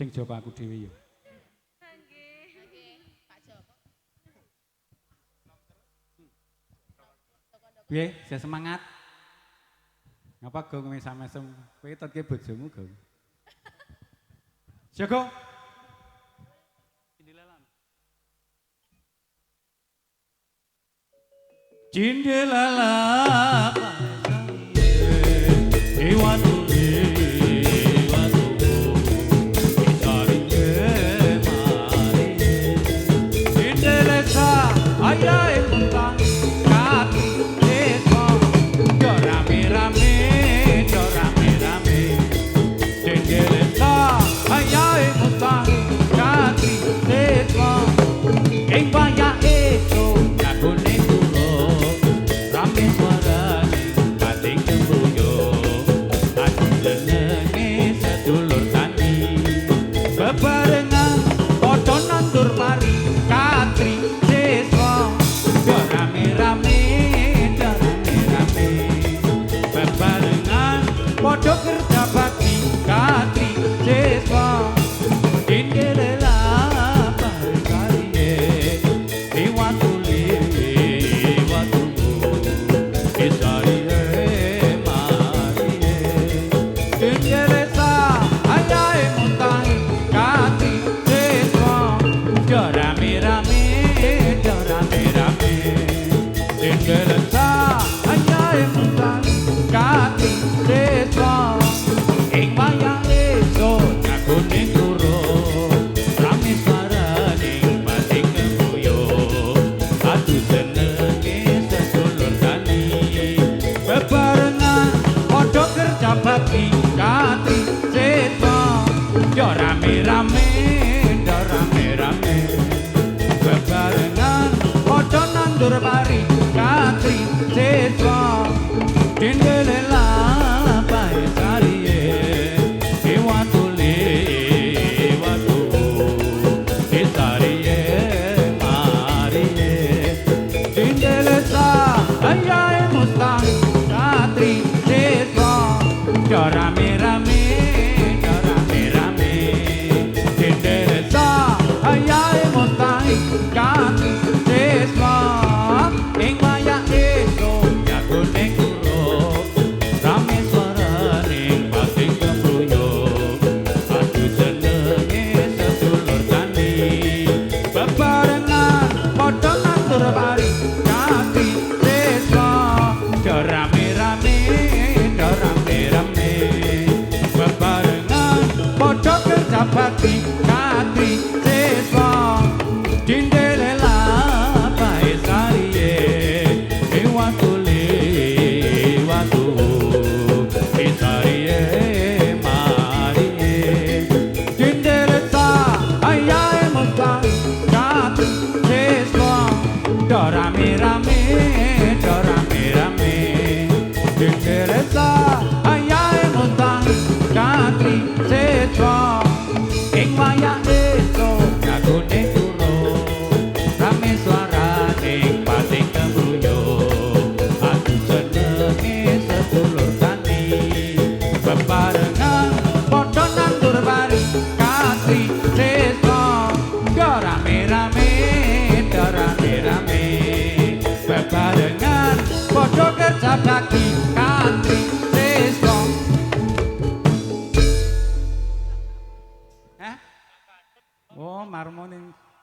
Sing Joko aku dhewe ya. Piye, saya semangat. Ngapa go mesam-mesem? Kowe tetke bojomu go. Joko. Cindelala Iwatu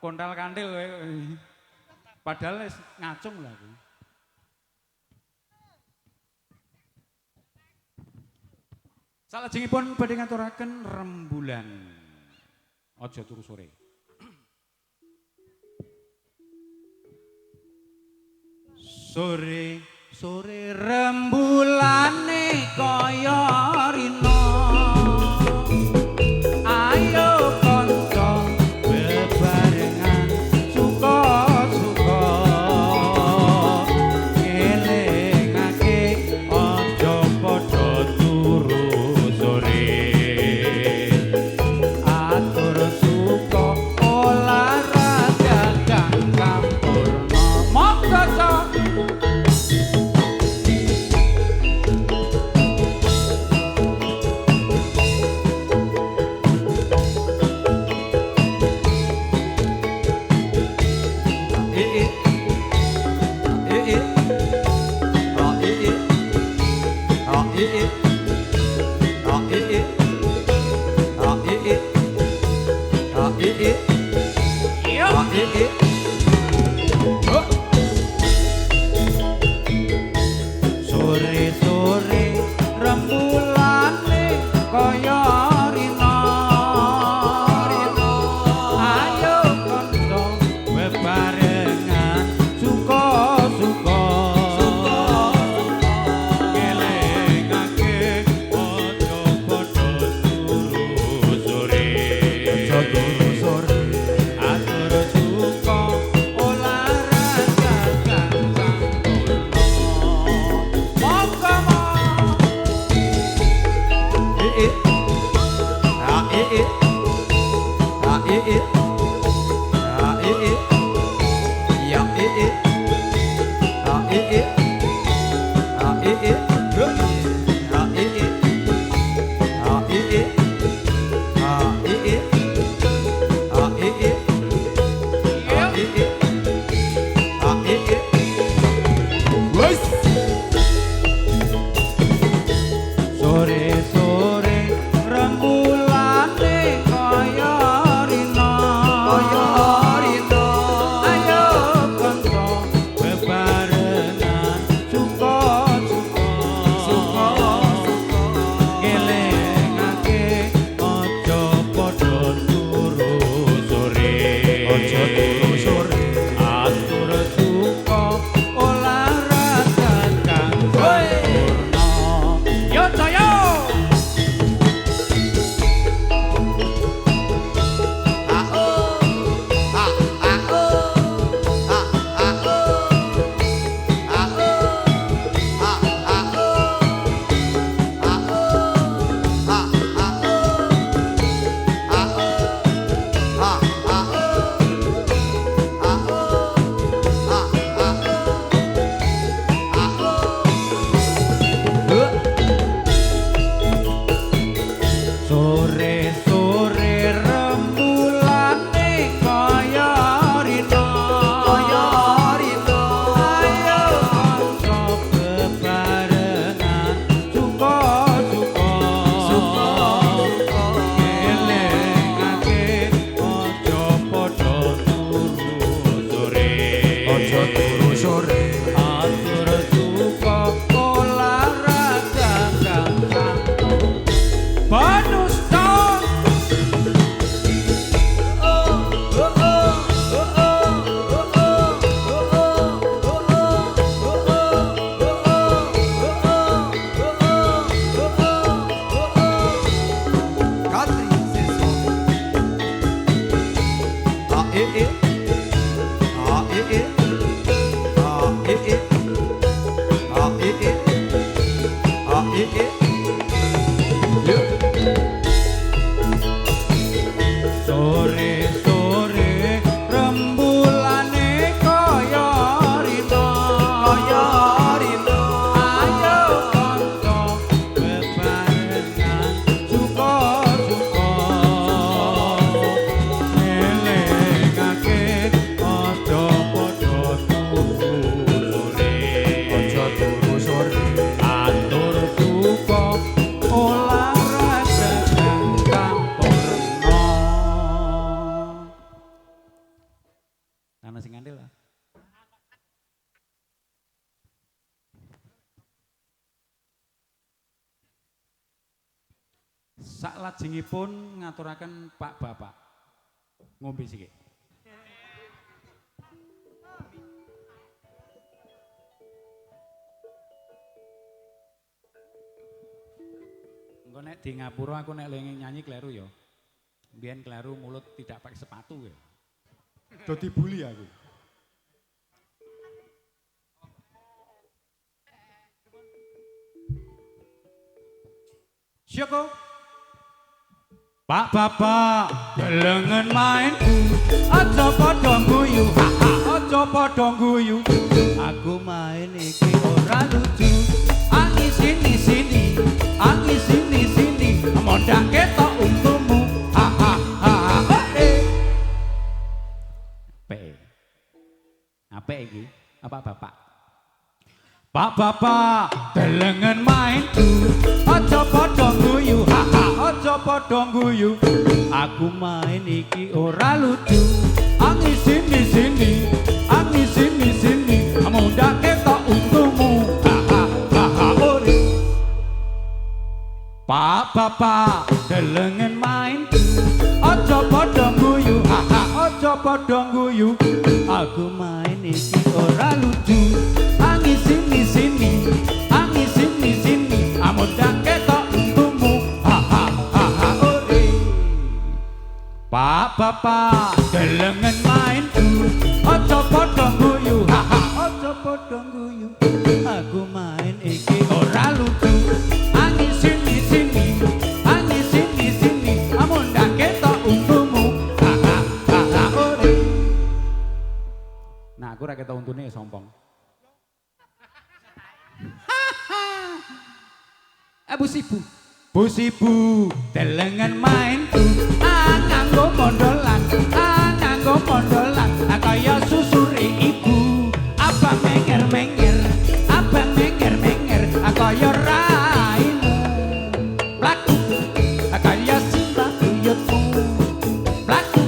kontal kantil padahal ngacung lah. Salajengipun badhe ngaturaken rembulan aja turu sore. Sore sore rembulane kaya rino. Sore-sore rembulane kaya rina ayo kanca bebarengan suka-suka ngelingake aja padha turu sore atur suka olahraga sore-sore rembulane kaya rina ayo kanca bebarengan suka-suka ngelingake aja padha turu sore atur suka olahraga kang sempurna yo jaya sore-sore rembulane kaya rina ayo kanca bebarengan suka-suka ngelingake aja padha turu sore atur suka olahraga kang bonus dong. Sore-sore rembulane kaya rina ayo kanca bebarengan suka-suka ngelingake aja padha turu sore atur suka olahraga kang sampurna ana sing andel lah. Saklajengipun ngaturaken Pak Bapak ngombe sithik. Engko nek di ngapura aku nek lengi nyanyi kleru ya. Mbiyen kleru mulut tidak pakai sepatu ya. Dadi bully aku. Syoko. Pak Bapak, delengen mainku, aja padha guyu, aja padha guyu. Aku main iki ora lucu. Angis sini, angis sini, mondak ketok untumu. Apik iki, apa Bapak? Pak bapak delengen mainku aja padha guyu haha aja padha guyu aku main iki ora lucu angin sini amundak ketok untumu haha haha ore Pak bapak delengen mainku aja padha guyu haha aja padha guyu aku main iki ora lucu angin sini amundak ketok untumu haha haha ore Pak bapak delengen mainku aja padha guyu haha aja padha guyu aku main iki ora lucu angin sini amundak ketok untumu haha haha ore nah aku ora ketok untune sompong Busibu delengen mainku nganggo mondolan kaya susure ibu abang menger kaya raimu laku kaya simbah buyutmu laku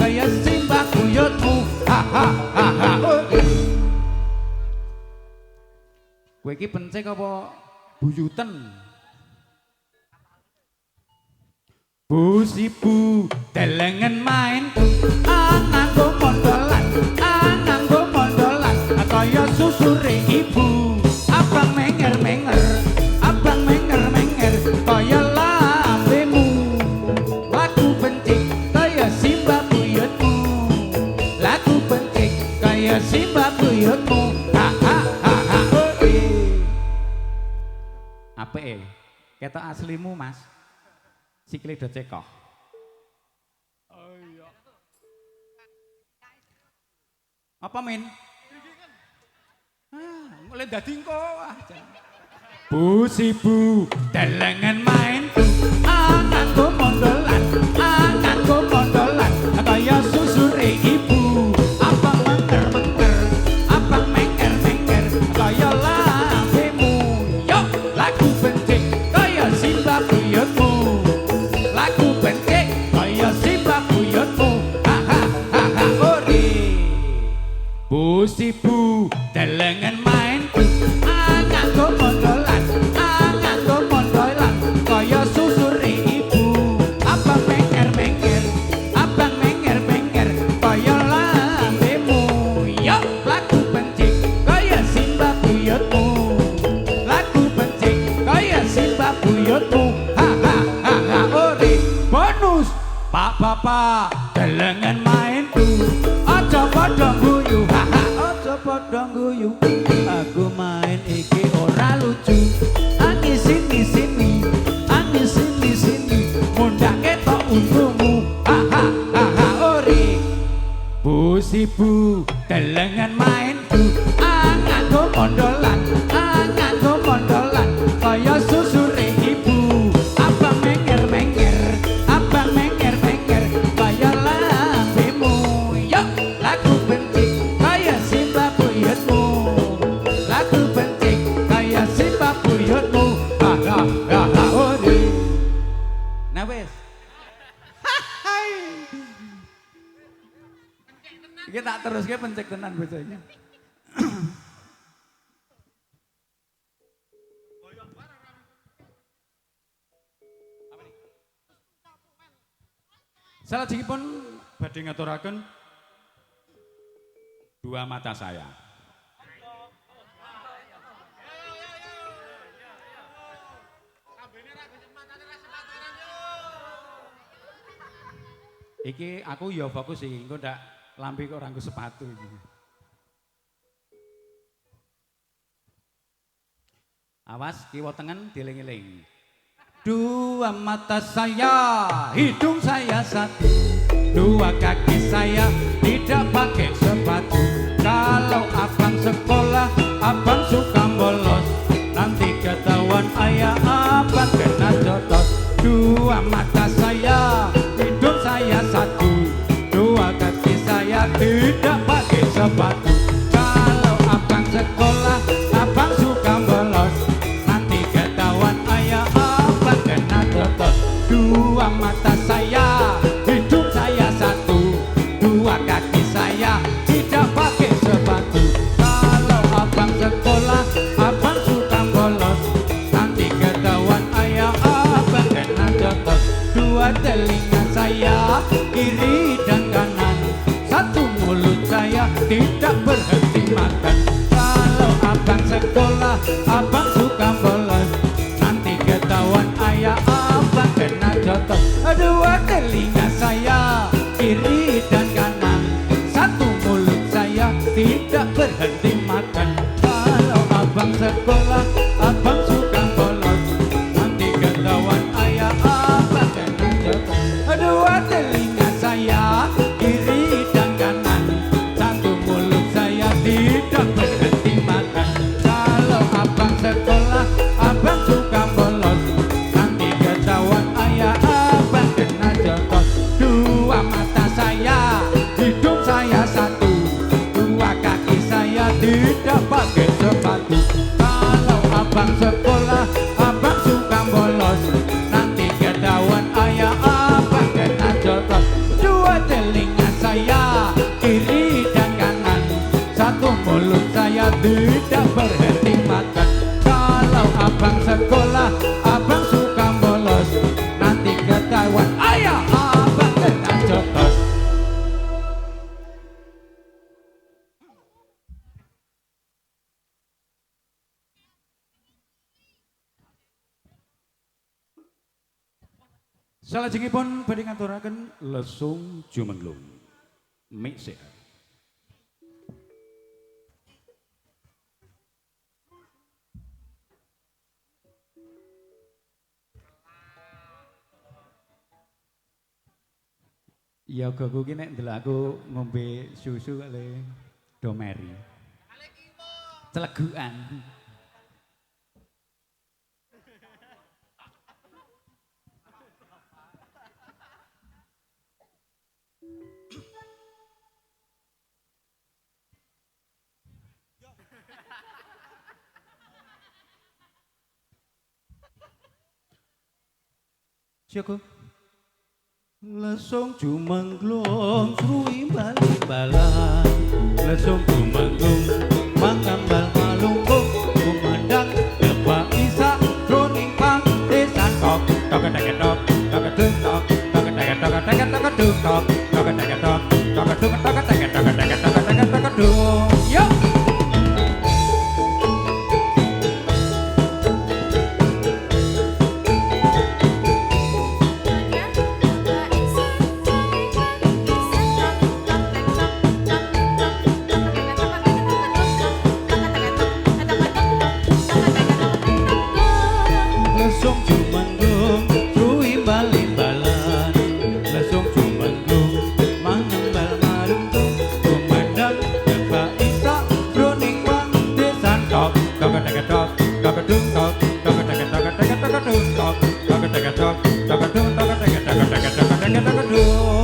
kaya simbah buyutmu haha haha kowe iki pencek apa buyuten Busibu delengen mainku nganggo mondolan kaya susure ibu abang menger kaya lambemu laku bencik kaya simbah buyutmu laku bencik kaya simbah buyutmu ha ha ha ha apike ketok aslimu mas sikile do cekoh. Oh iya. Apa men? Mulai dadi engko aja. Busibu delengen mainku nganggo mondolan kaya susure ibu abang menger kaya lambemu yo laku bencik kaya simbah buyutmu Busibu delengen mainku nganggo mondolan kaya susure ibu abang menger kaya lambemu yo laku bencik kaya simbah buyutmu haha haha ore bonus Pak bapak delengen mainku aja padha guyu haha aja padha guyu aku main iki ora lucu angin sini mundak ketok untumu haha haha ore Busibu delengen mainku nganggo mondolan kaya susure ibu abang menger kaya lambemu yo laku bencik kaya simbah buyutmu haha haha ore nah wes iki tak teruske pencik tenan bojone salajengipun badhe ngaturaken dua mata saya. Iki aku ya fokus sih, engko ndak lambe kok ora nggo sepatu iki. Awas kiwa tengen dieling-eling. Dua mata saya, hidung saya satu, dua kaki saya tidak pakai sepatu. Kalau abang sekolah, abang suka bolos, nanti ketahuan ayah abang kena jotos. Dua mata saya, hidung saya satu, dua kaki saya tidak pakai sepatu. Kalau abang sekolah, abang sekolah abang suka bolos, nanti ketahuan ayah abang kena jotos. Dua telinga saya kiri dan kanan, satu mulut saya tidak berhenti makan. Kalau abang sekolah abang suka bolos, nanti ketahuan ayah abang kena jotos. Dua telinga saya kiri dan kanan, satu mulut saya tidak berhenti makan. Kalau abang sekolah abang suka bolos, nanti ketahuan ayah abang kena jotos. Dua mata saya, hidung saya satu, dua kaki saya tidak pakai sepatu. Kalau abang sekolah abang suka bolos, nanti ketahuan ayah abang kena jotos. Dua telinga saya kiri dan kanan, satu mulut saya tidak berhenti makan. Kalau abang sekolah abang suka bolos, nanti ketahuan ayah abang kena jotos. Salajengipun badhe ngaturaken lesung jumenglung mik sehat. Ya goku ki nek ndelok aku ngombe susu kali domeri. Celegukan. Siapa? Lesung jumenglung sruwi bali-balan, lesung jumenglung mangambal malungkung, kumandang debak isa roning pang desan kok toketeketok toketeketok toketeketok toketeketok toketeketok toketeketok toketeketok toketeketok. Yo. Lesung jumenglung sruwi bali-balan, lesung jumenglung mangambal malungkung, kumandang debak isa roning pang desan tok toketeketok tokedung tok toketeketok toketeketok tok toketeketok tokedung toketeketok toketeketok tokedung.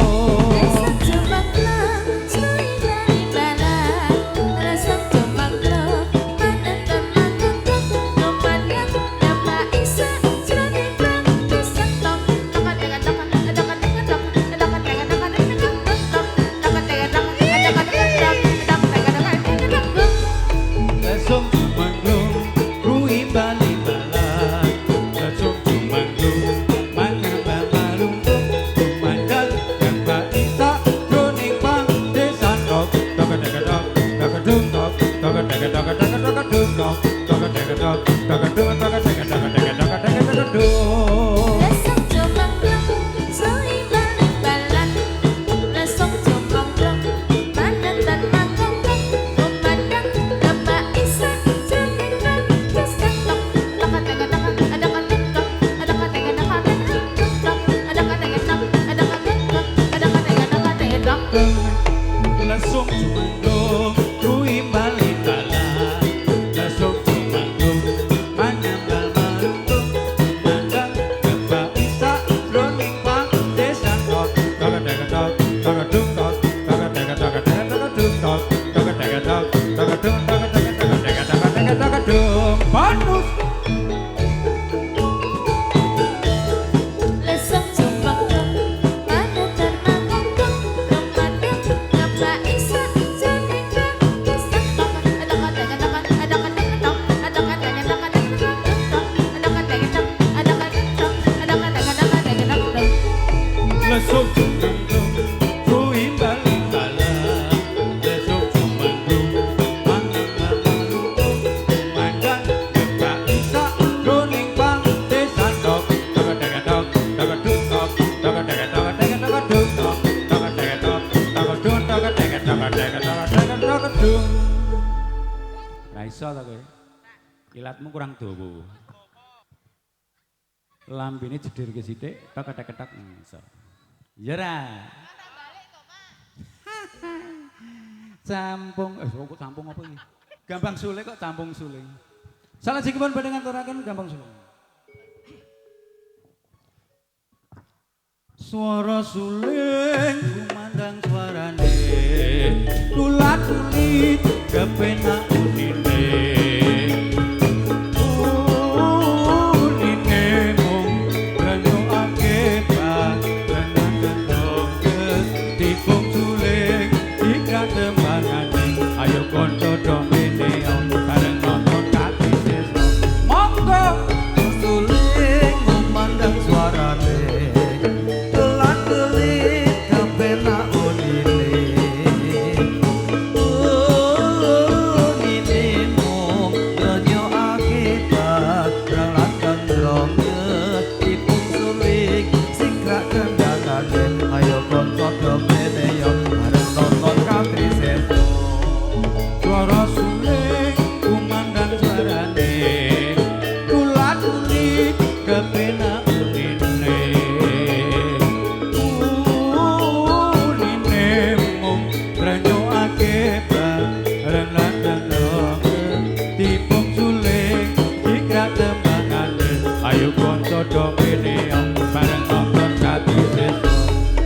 Lesung jumenglung sruwi bali-balan, lesung jumenglung mangambal malungkung, kumandang debak isa roning pang desan tok toketeketok tokedung tok toketeketok tokedung tok toketeketok tokedung toketeketok toketeketok. Lesung jumenglung sruwi bali-balan, lesung jumenglung mangambal malungkung, kumandang debak isa roning pang desan tok toketeketok tokedung tok toketeketok tokedung tok toketeketok tokedung toketeketok tokedung. Bonus. Lesung jumenglung sruwi bali-balan, lesung jumenglung mangambal malungkung, kumandang Ilatmu kurang dawa. Lambene jedir ke sithik, tok ketek-ketek iso. Ya ra. Campung, kok campung apa iki? Gampang suling kok campung suling. Salajengipun badhe ngaturaken gampang suling. Suara suling kumandang suarane tulat-tulit kepenak unine unine mung ngenyokake panjenengan gendong ketipung suling dikrat tembangane ayo kanca domene bareng nonton kaki sesuk monggo suling kumandang suarane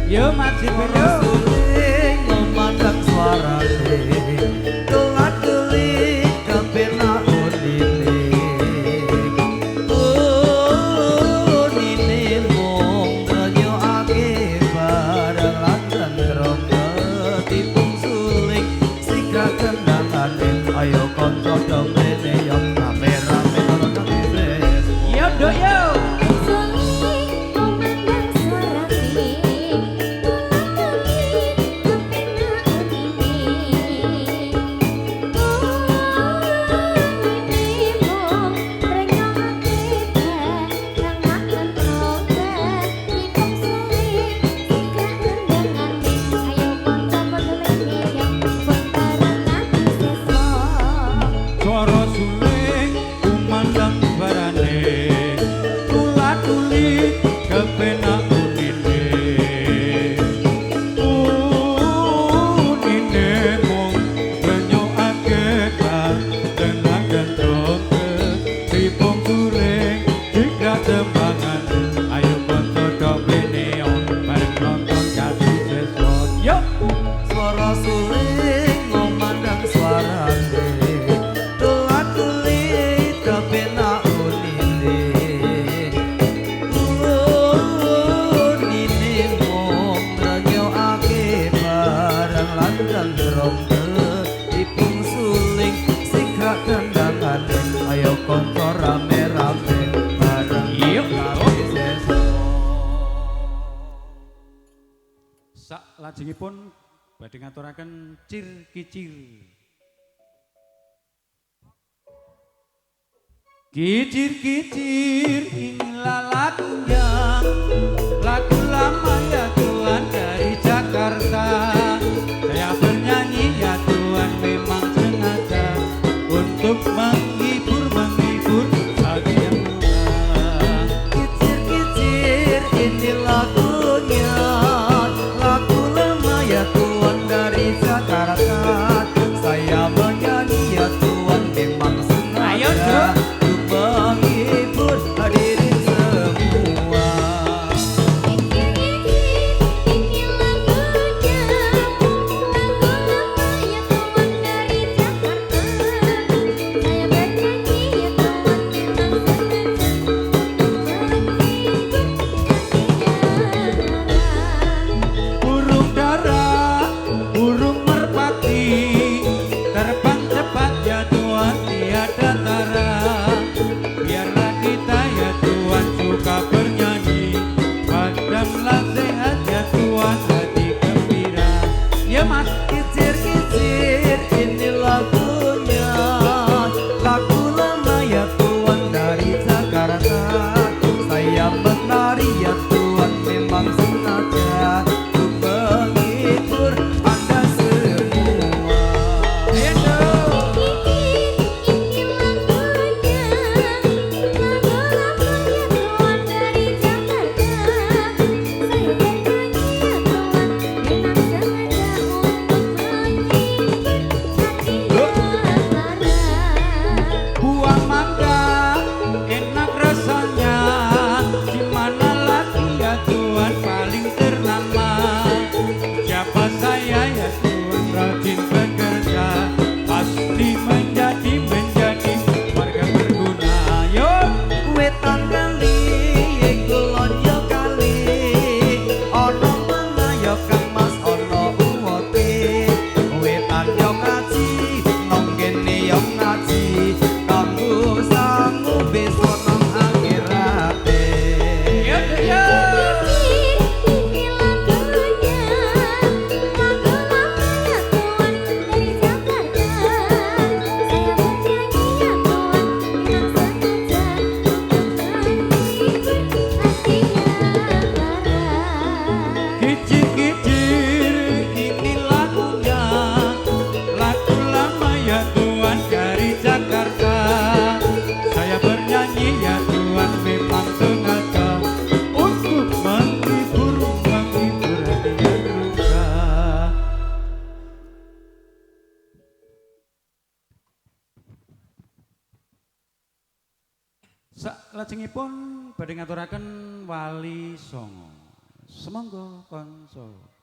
Yo masih suling memandang suarane telat-telit kepenak unine unine mung ngenyokake barang lantan ngerong ketipung suling sikrak kendangane ayo kanca domene yo rame-rame nonton kabeh yo nduk yo lajengipun badhe ngaturaken cir kicir. Kicir-kicir inilah lagunya, lagu lama ya Tuhan dari Jakarta. Saya bernyanyi ya Tuhan memang sengaja untuk menghibur bagi yang lupa. Kicir-kicir ini lagunya, lagu lama ya Tuhan dari Jakarta. Saya bernyanyi ya Tuhan memang sengaja untuk menghibur hadirin semua. Salajengipun badhe ngaturaken Wali Songo. Semangga konso.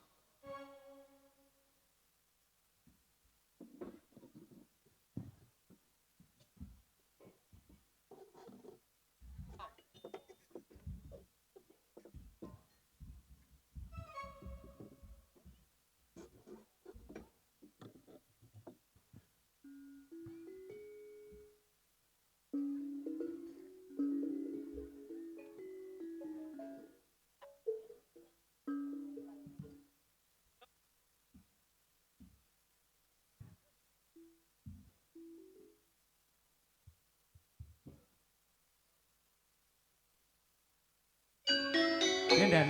Dan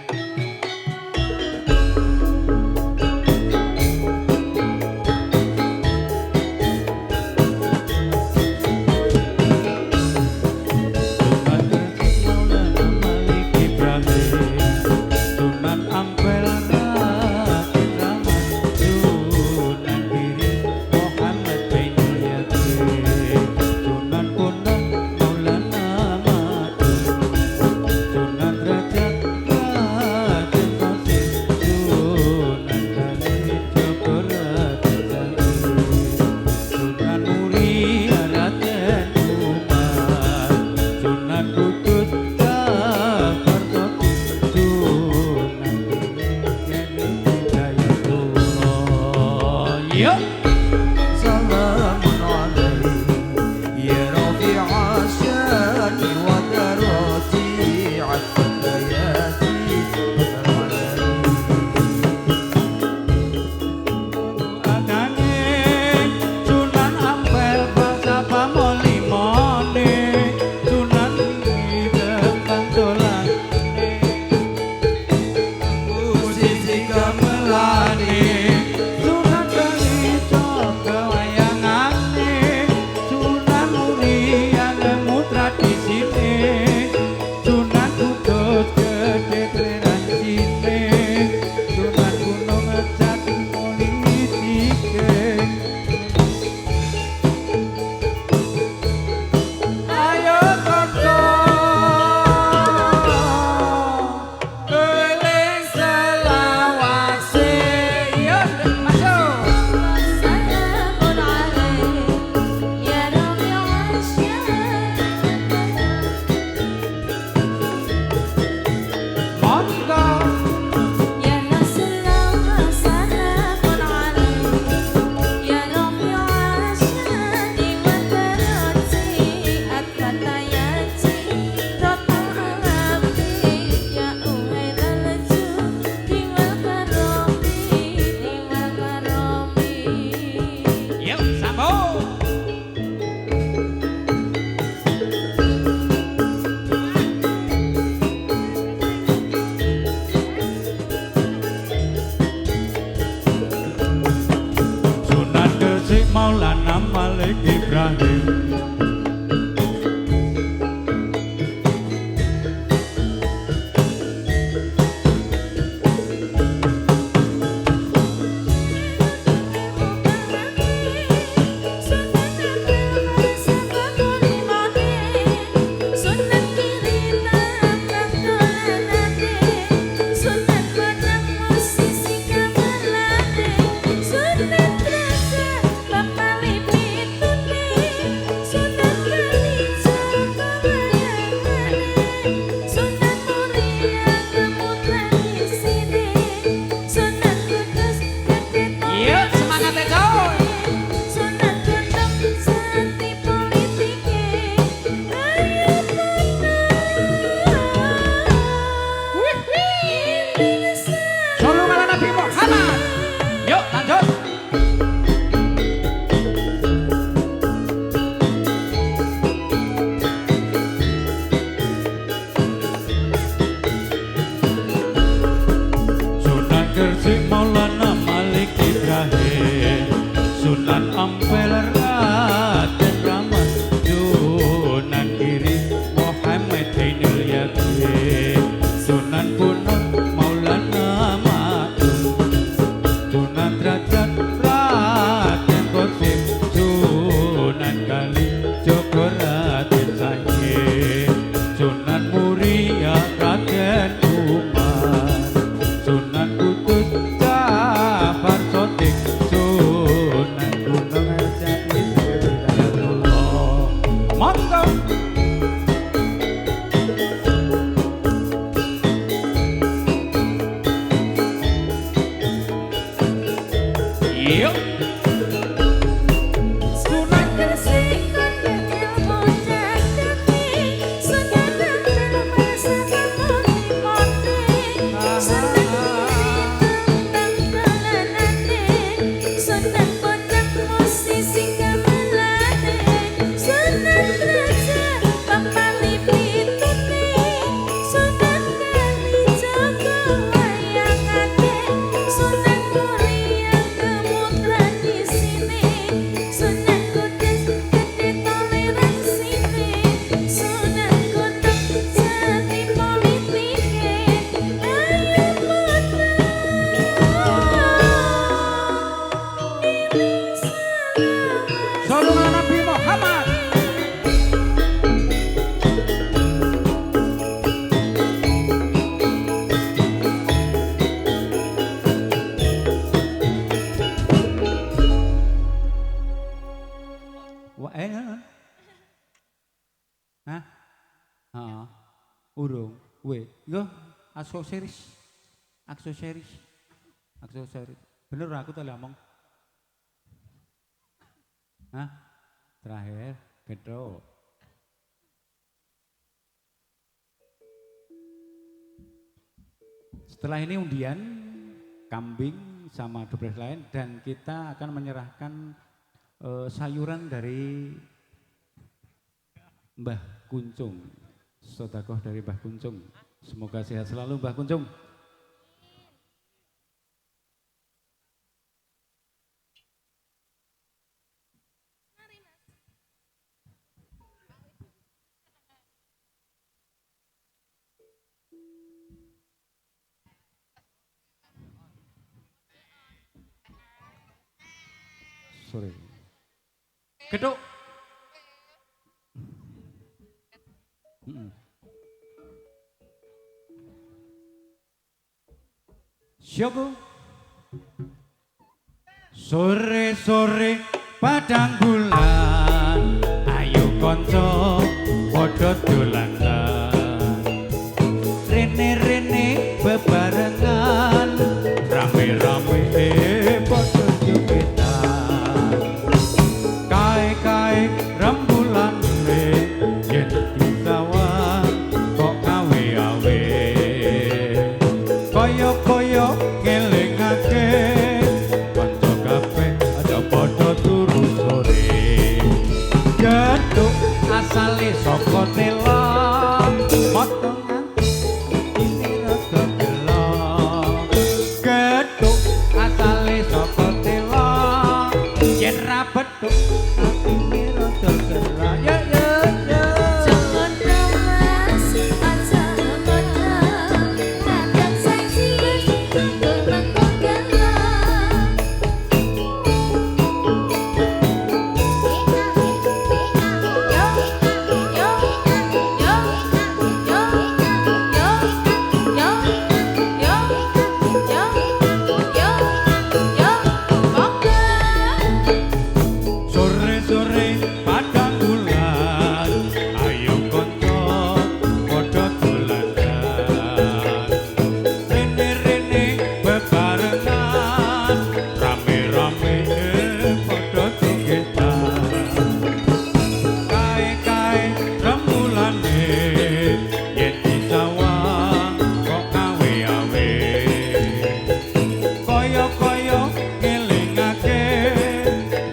di sini Heeh. Urung. Kowe, yo aksesoris. Aksesoris. Aksesoris. Bener aku tadi ngomong. Hah? Terakhir, Petro. Setelah ini undian kambing sama dobres lain dan kita akan menyerahkan sayuran dari Mbah Kuncung. Sedekah dari Mbah Kuncung. Semoga sehat selalu Mbah Kuncung. Sorry. Keduk. Syoko. Sore-sore padang bulan, ayo konco padha dolanan. Rene-rene bebarengan, rame-rame padha jogetan. Kae-kae rembulan yen disawang kok awe-awe. Kaya-kaya ngelingake kanca kabeh aja padha turu sore. Gedhuk asale saka tela potongan ini rada gelo. Gedhuk asale saka tela yen ra bedhuk atine rada gelo. Ya ya ya. Sore-sore padang bulan, ayo konco padha dolanan. Rene-rene bebarengan, rame-rame padha jogetan. Kae-kae remulane yen disawang kok awe-awe. Kaya-kaya ngelingake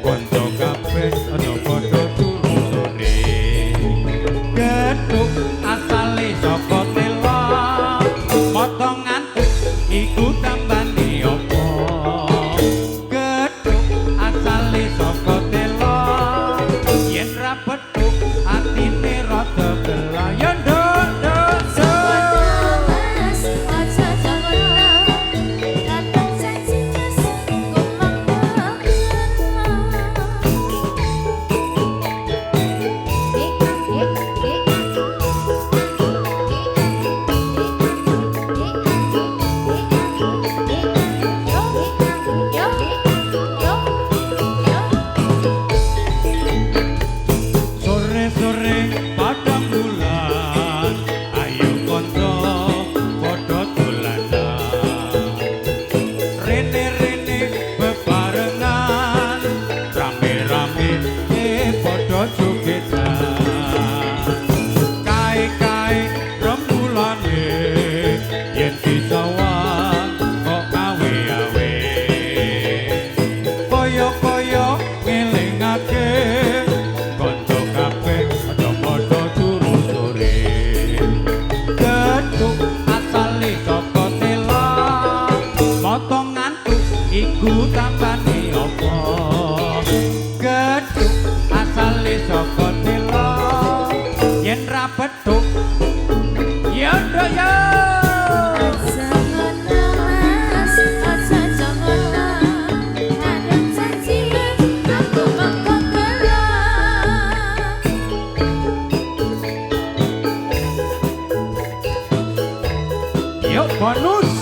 kanca kabeh aja padha turu sore. Gedhuk asale saka tela potongan iku tambane apa? Gedhuk asale saka tela yen ra bedhuk atine rada gelo. Ya nduk nduk sore-sore padang bulan, ayo konco padha dolanan. Rene-rene bebarengan, rame-rame padha jogetan. Kae-kae rembulane yen disawang kok awe-awe. Kaya-kaya ngelingake kanca kabeh aja padha turu sore. Gedhuk asale saka tela potongan iku tambane apa? Gedhuk asale saka tela yen ra bedhuk ya nduk ya. Yuk bonus.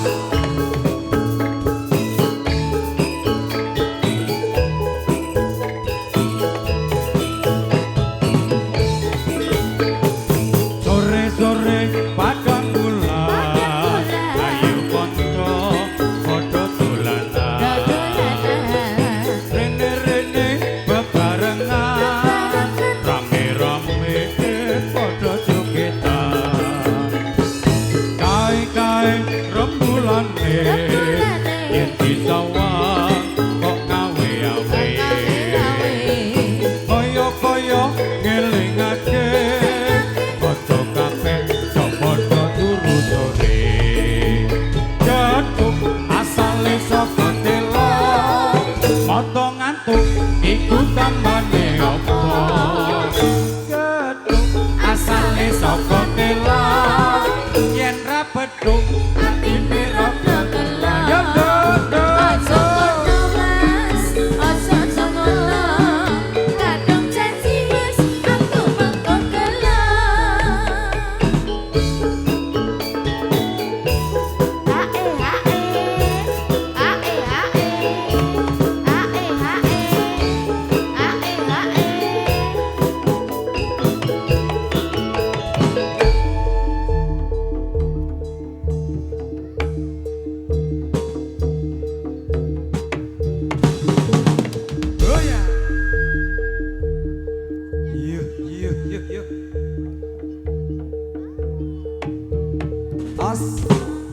Awas.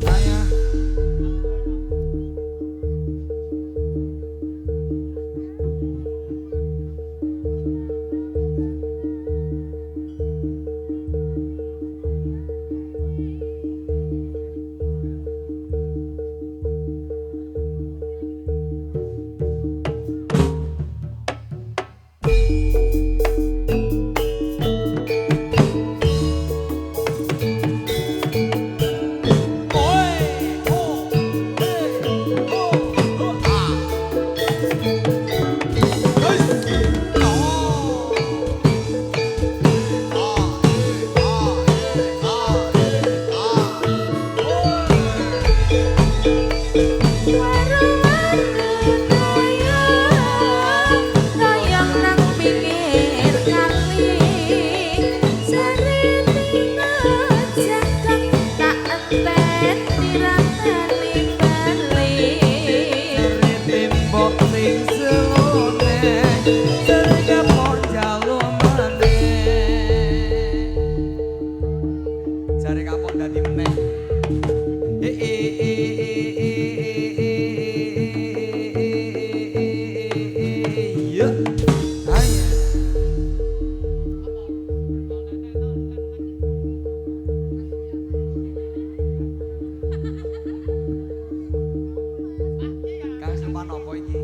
Saya. Jare kapok dadi meneh. Yo. Ayo. Kang Sulpan opo iki?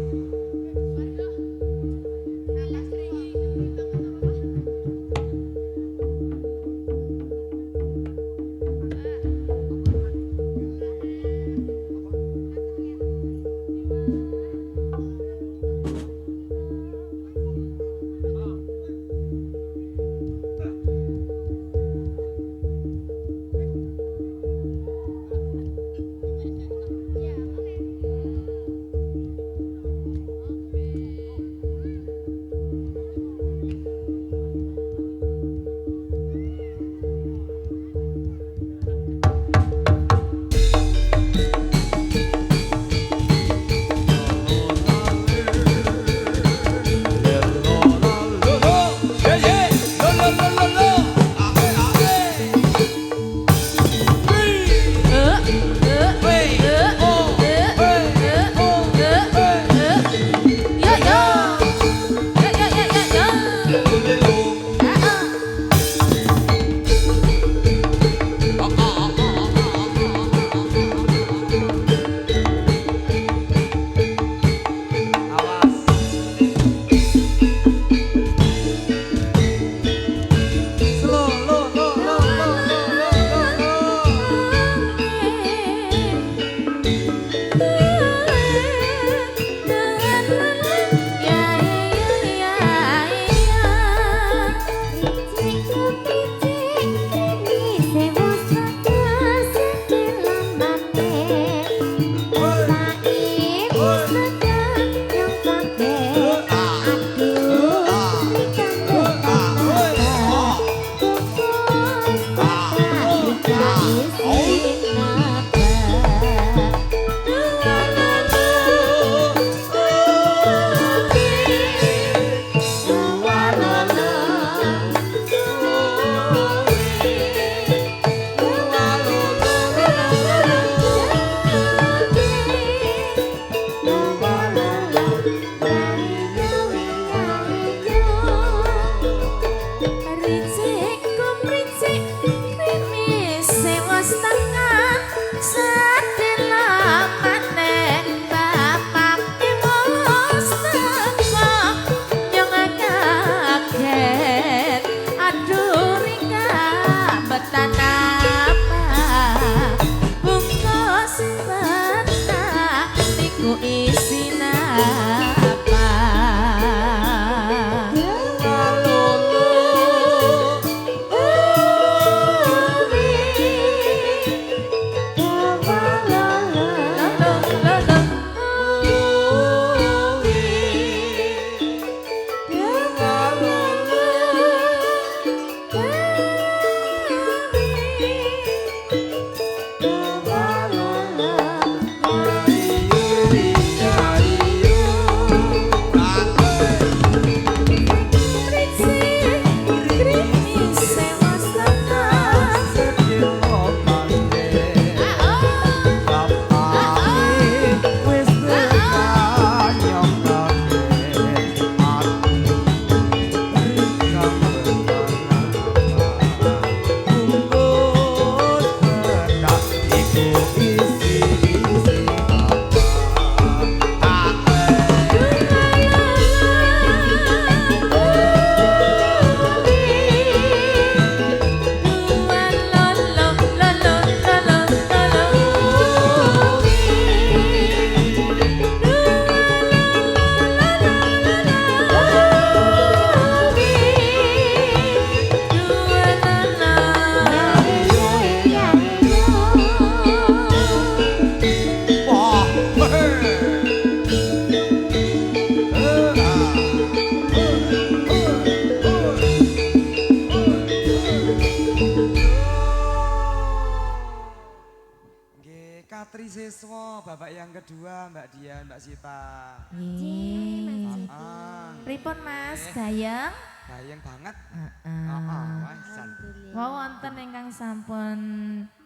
Nggih, Katri siswa babak yang kedua Mbak Dian, Mbak Sita. Nggih. Ah, Pripun Mas, gayeng? bayang banget. Heeh. Wah, san. Wah wonten ingkang sampun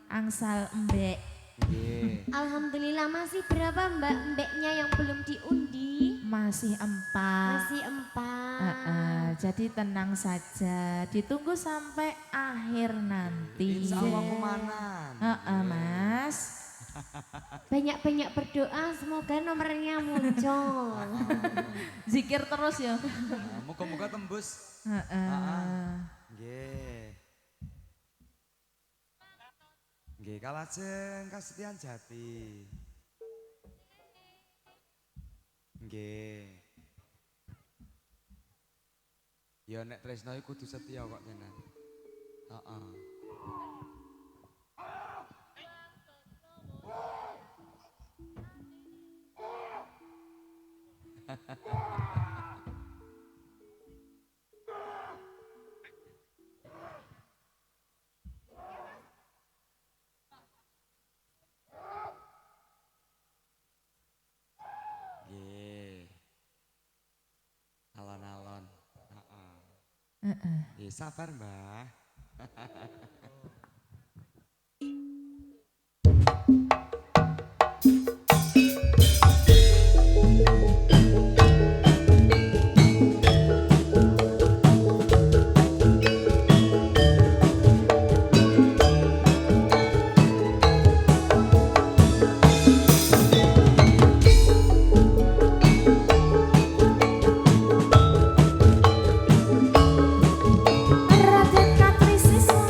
angsal embek. Nggih. Alhamdulillah masih berapa mbaknya yang belum diundi? Masih 4. Masih 4. Jadi tenang saja, ditunggu sampai akhir nanti. Insya Allah kumanan. Mas. Banyak-banyak berdoa semoga nomornya muncul. Zikir terus ya. Nah, muka-muka tembus. Nggih. Nggih, kalajeng Kasetian Jati. Nggih. Ya nek tresno iku kudu setia kok tenan. Heeh. Nggih. Alon-alon. Heeh. Nggih, sabar, Mbah. Raden Katri siswa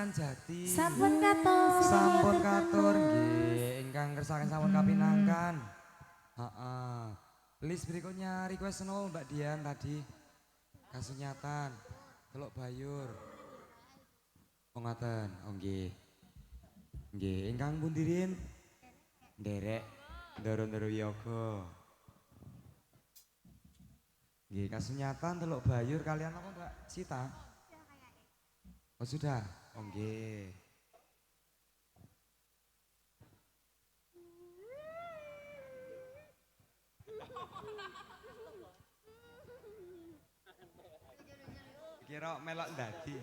Senian Jati. Sampun katur. Sampun katur nggih, ingkang kersakaken sampun kapinangkan. Heeh. List berikutnya request no Mbak Dian tadi. Kasunyatan. Teluk Bayur. Oh ngaten, oh nggih. Nggih, ingkang pundirin? Nderek Ndoro-ndoro Yoga. Nggih, kasunyatan Teluk Bayur kalian apa Mbak Sita? Oh sudah? Oh nggih. Kira melok ndadi.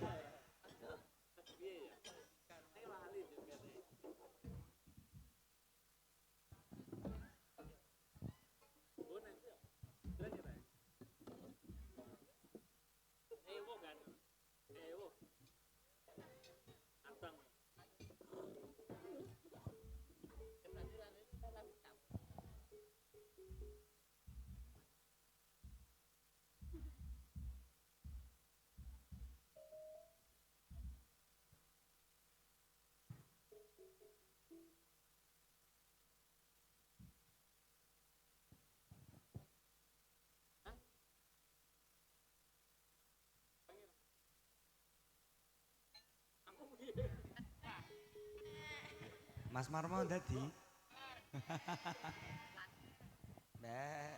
Mas Marmo dadi. Mbak.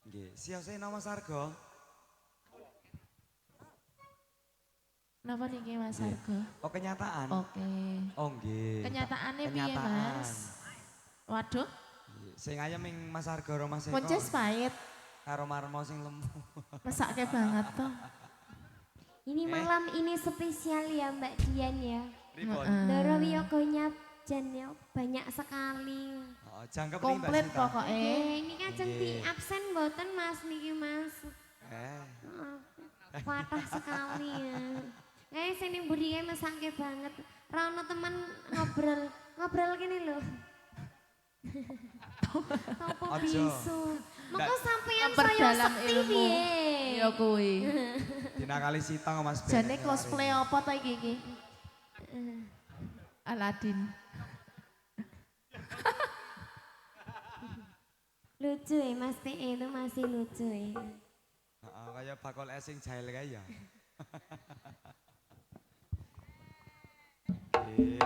Nggih, siosé nama Sargo. Napa niki Mas Argo? Oh kenyataan. Oke. Oh nggih. Kenyataannya piye Mas? Waduh, Sing ayam ing Mas Argo karo Mas Eko. kuncis pahit. Karo Marmo sing lemu. Mesake banget toh. Ini malam ini spesial ya Mbak Dian ya. Pripun? Ndoro Wiyogonya Jan ya banyak sekali. Oh, jangkep nih Mbak Komplit Sita. pokoknya. Ini kan di absen boten Mas niki Mas. Patah sekali ya. Sini budi mesake banget. Rano teman ngobrol gini loh. Topo bisu. Maka sampeyan saya Memperdalam sekti ilmu. piye? Ya kuwi. Dina kali Sita kok Mas Ben. Jane cosplay apa to iki? Aladin. Lucu ya Mas PE itu masih lucu ya. Heeh, kaya bakul esing jail kae ya. Nggih.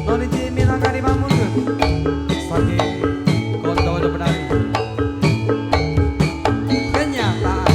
Noni Jimmy Langkari Mamundur. Saking konco penari. Kenyataan.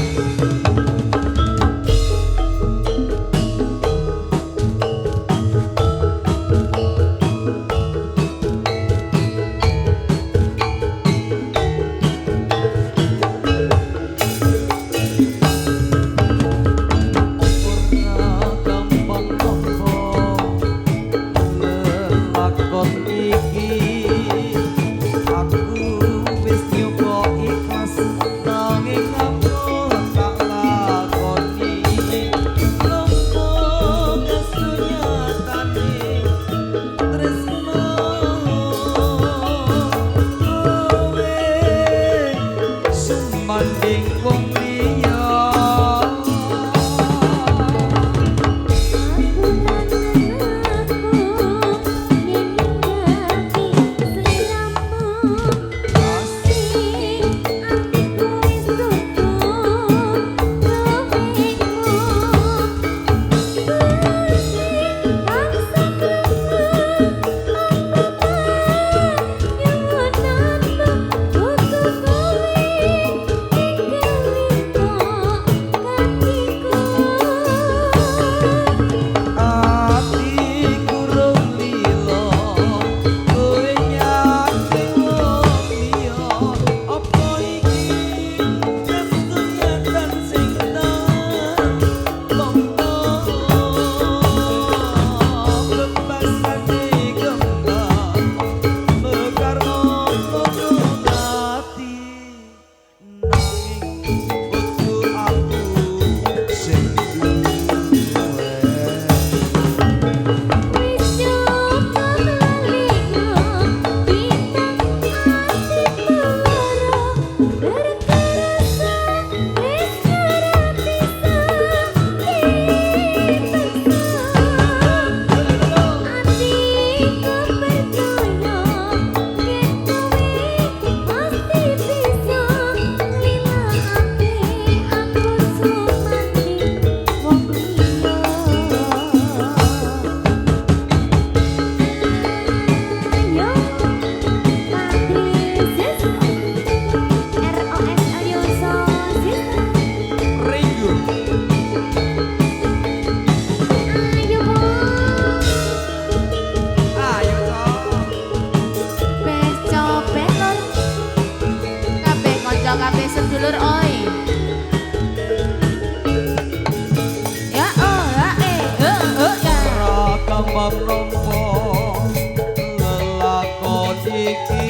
lelakon iki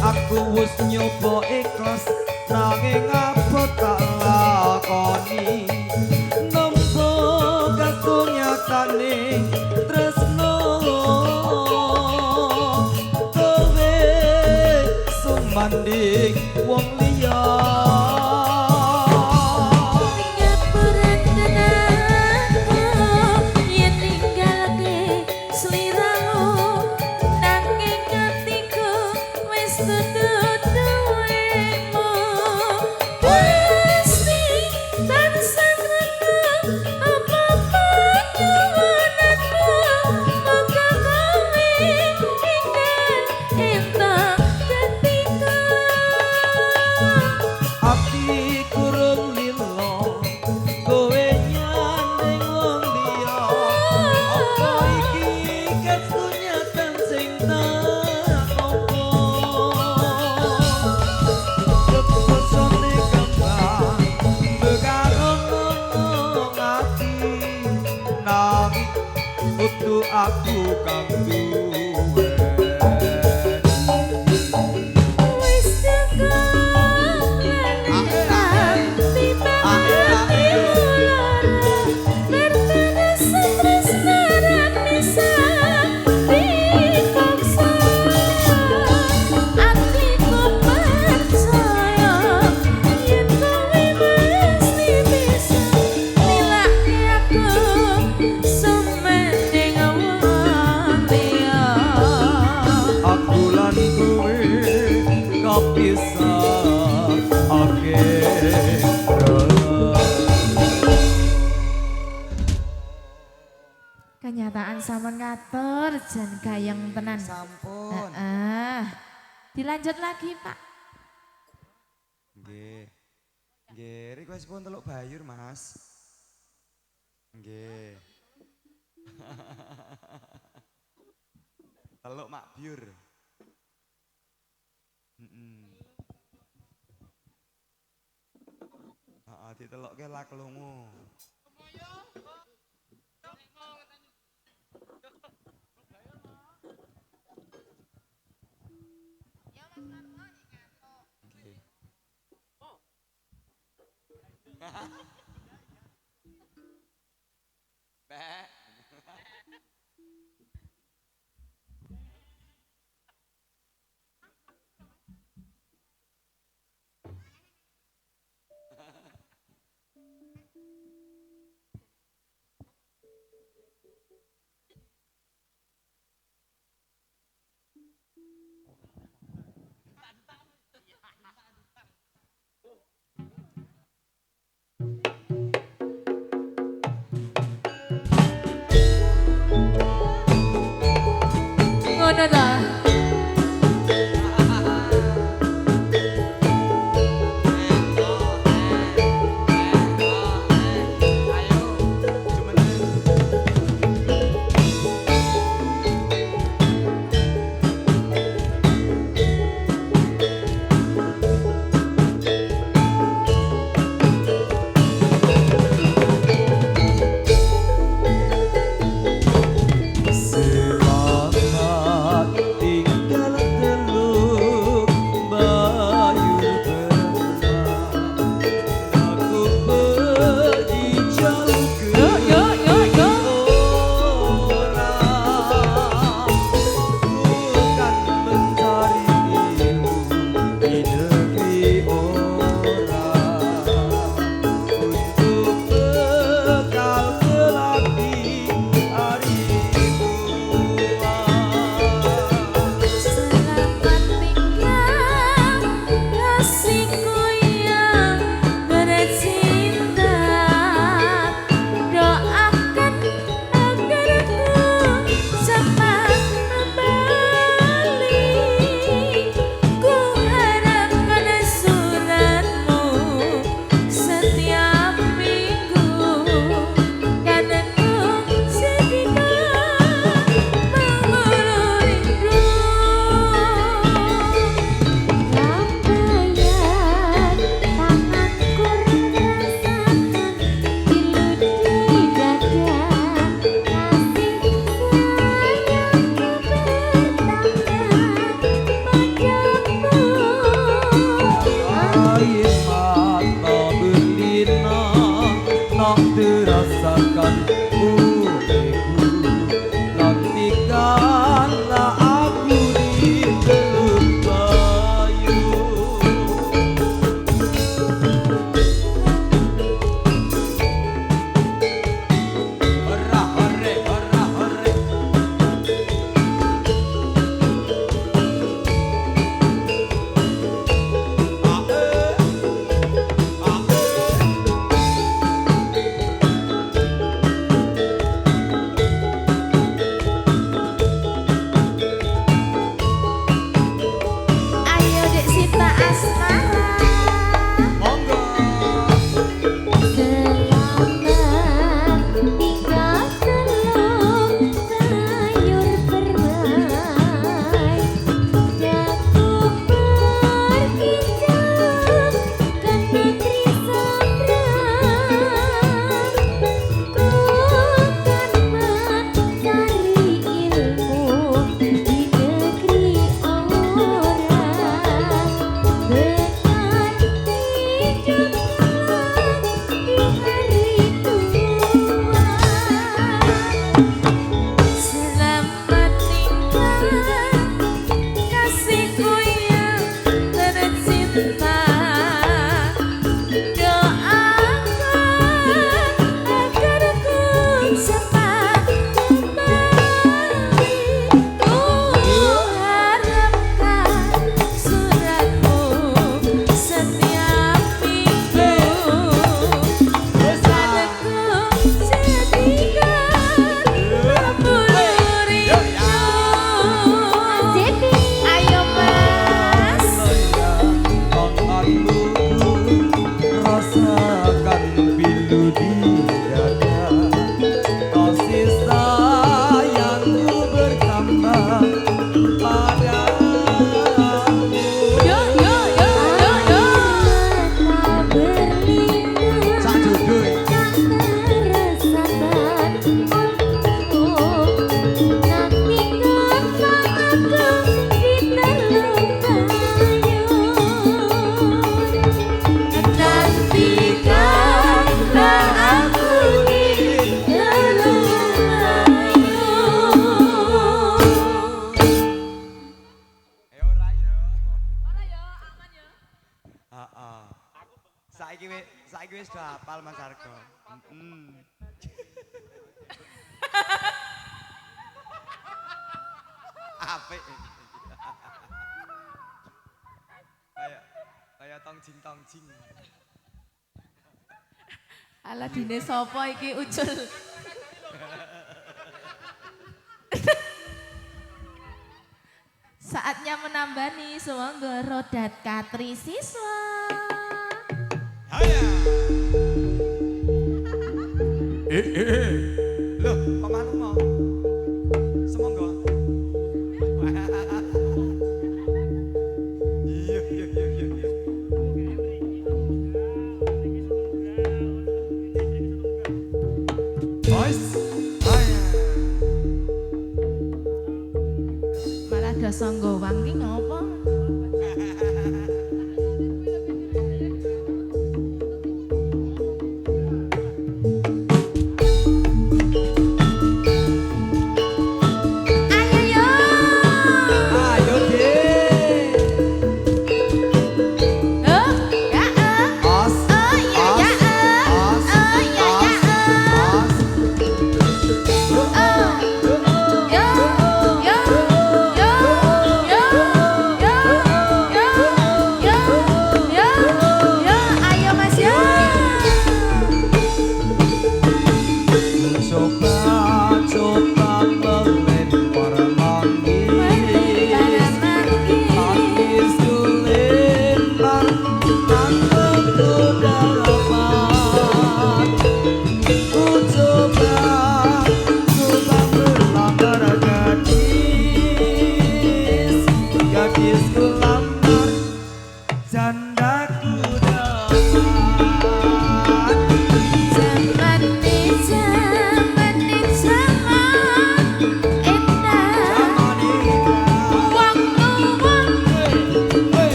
aku wis nyoba ikhlas nanging apa tak lakoni nembo kasunyatane tresno kowe sumanding wong liya aku kang duwe Wis tekan Kenyataan sampun ngatur jan gayeng tenan. sampun Dilanjut lagi, Pak. nggih nggih request pun teluk bayur Mas nggih teluk makbyur ditelokke lak lungu Ngono ta. iki wis do hafal Mas Argo. Apik. Kaya tongjing. Ala dine sapa iki Ucul? Saatnya menambah nih, sewangga rodat katri siswa. Haya. Loh, kok malu mau? Semonggo. Iya. Boys. Haya. Malah ada sanggo wangi ngopo? Yo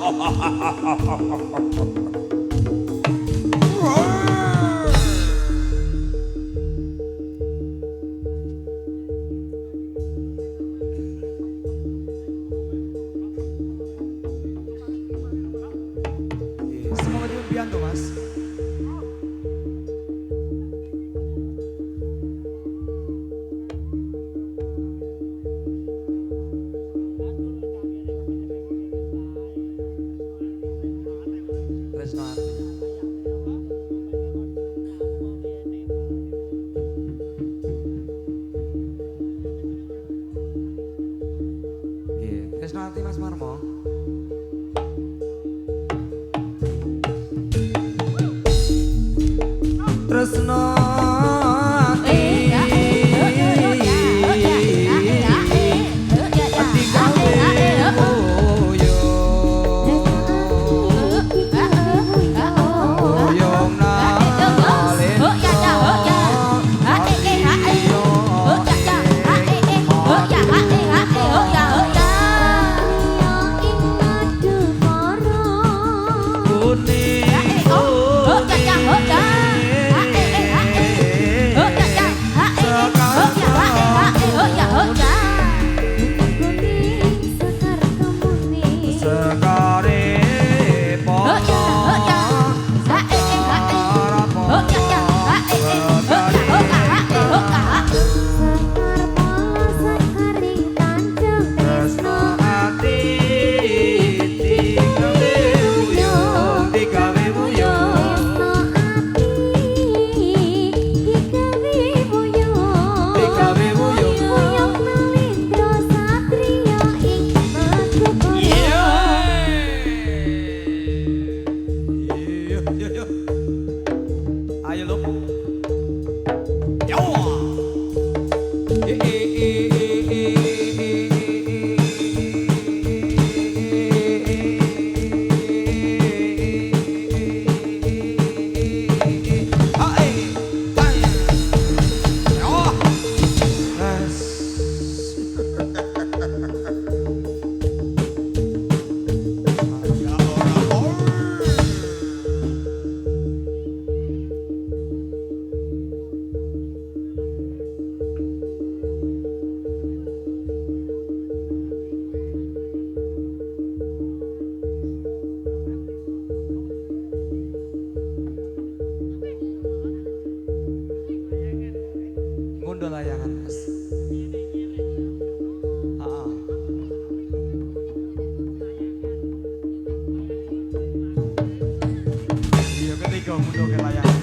Semoga diimpian tuh mas. Tresnawati. Tresnawati Mas Marmo. Tresno ngundul layangan mas. Iya ketiga ngundul ke layangan.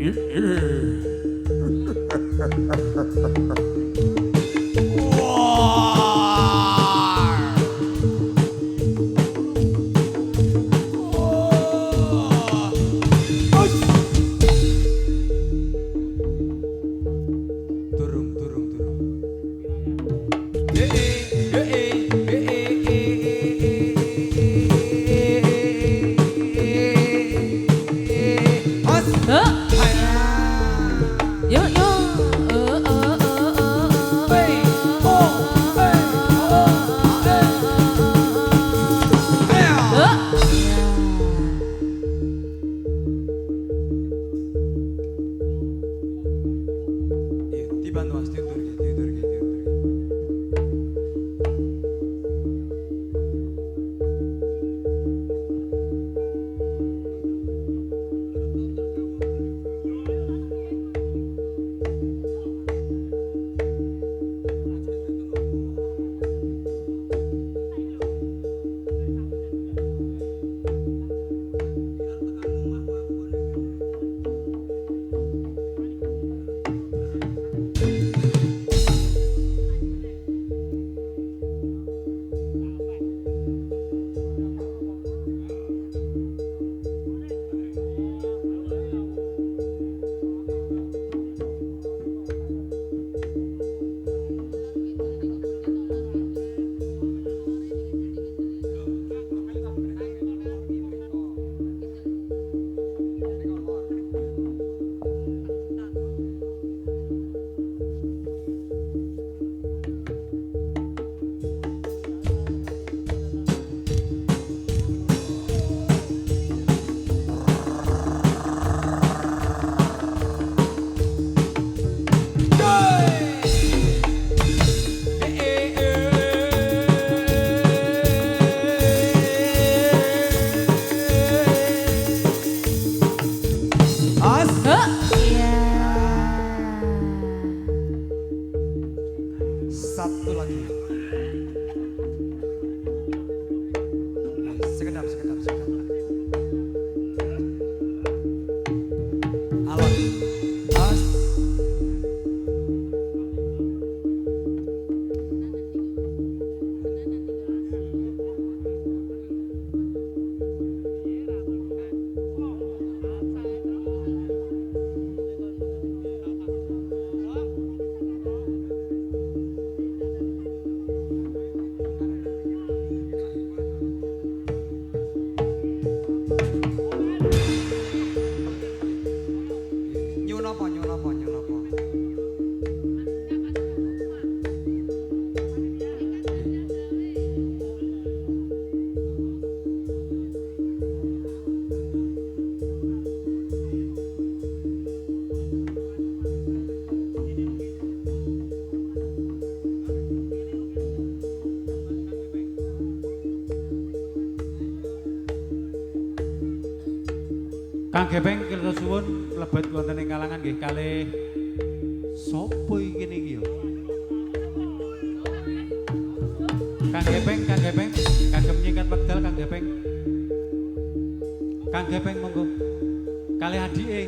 Durung, durung, durung. Os. Yuk yuk. Dibantu Mas, diundur, diundur, diundur. Satu lagi. Sekedap, sekedap, sekedap. Alon. As. Nyun apa, nyun apa, nyun apa. Kang Gepeng kirsa suwun lebet wonten ing kalangan nggih kalih sapa iki niki ya? Kang Gepeng kagem nyingkat wekdal Kang Gepeng. Kang Gepeng monggo. Kalih adike.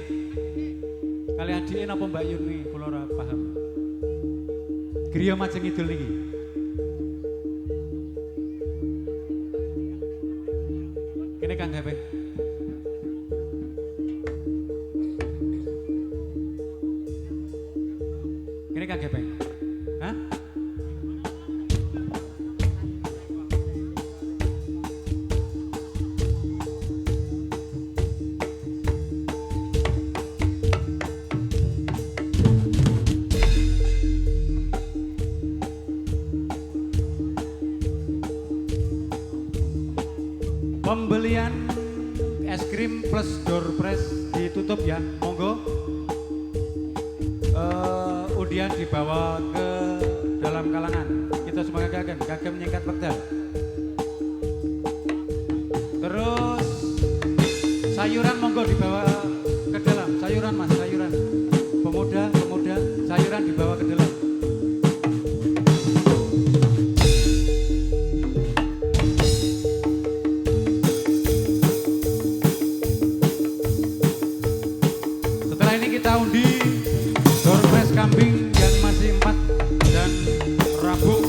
Kalih adike napa Mbak Yuni kula ora paham. Griya Majeng Idul niki. Kene Kang Gepeng. Kene Kang Gepeng. Hah? Pembelian es krim plus door prize ditutup ya, monggo. Undian dibawa ke dalam kalangan. Kita semuanya kagem nyingkat wekdal. Terus sayuran monggo dibawa ke dalam. Sayuran Mas, sayuran. Pemuda, sayuran dibawa ke dalam. Setelah ini ini kita undi door prize kambing yang masih 4 dan rabuk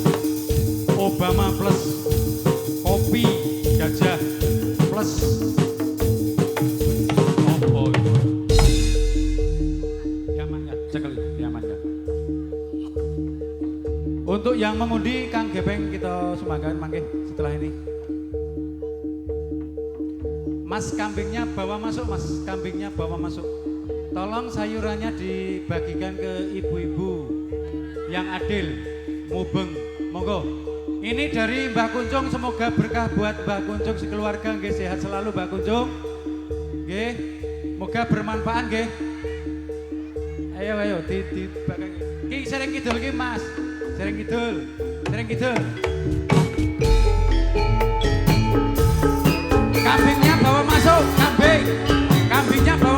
Obama plus kopi gajah plus opo yaman ya cekel yaman ya. Untuk yang mengundi Kang Gepeng kita sumbangkan mangke setelah ini. Mas kambingnya bawa masuk, Mas kambingnya bawa masuk. Tolong sayurannya dibagikan ke ibu-ibu yang adil, mubeng, monggo. Ini dari Mbah Kuncung, semoga berkah buat Mbah Kuncung sekeluarga, nggih sehat selalu Mbah Kuncung. Nggih, moga bermanfaat nggih. Ayo dibagi. Ki sering kidul ki Mas. Sering kidul. Kambingnya bawa masuk, kambingnya bawa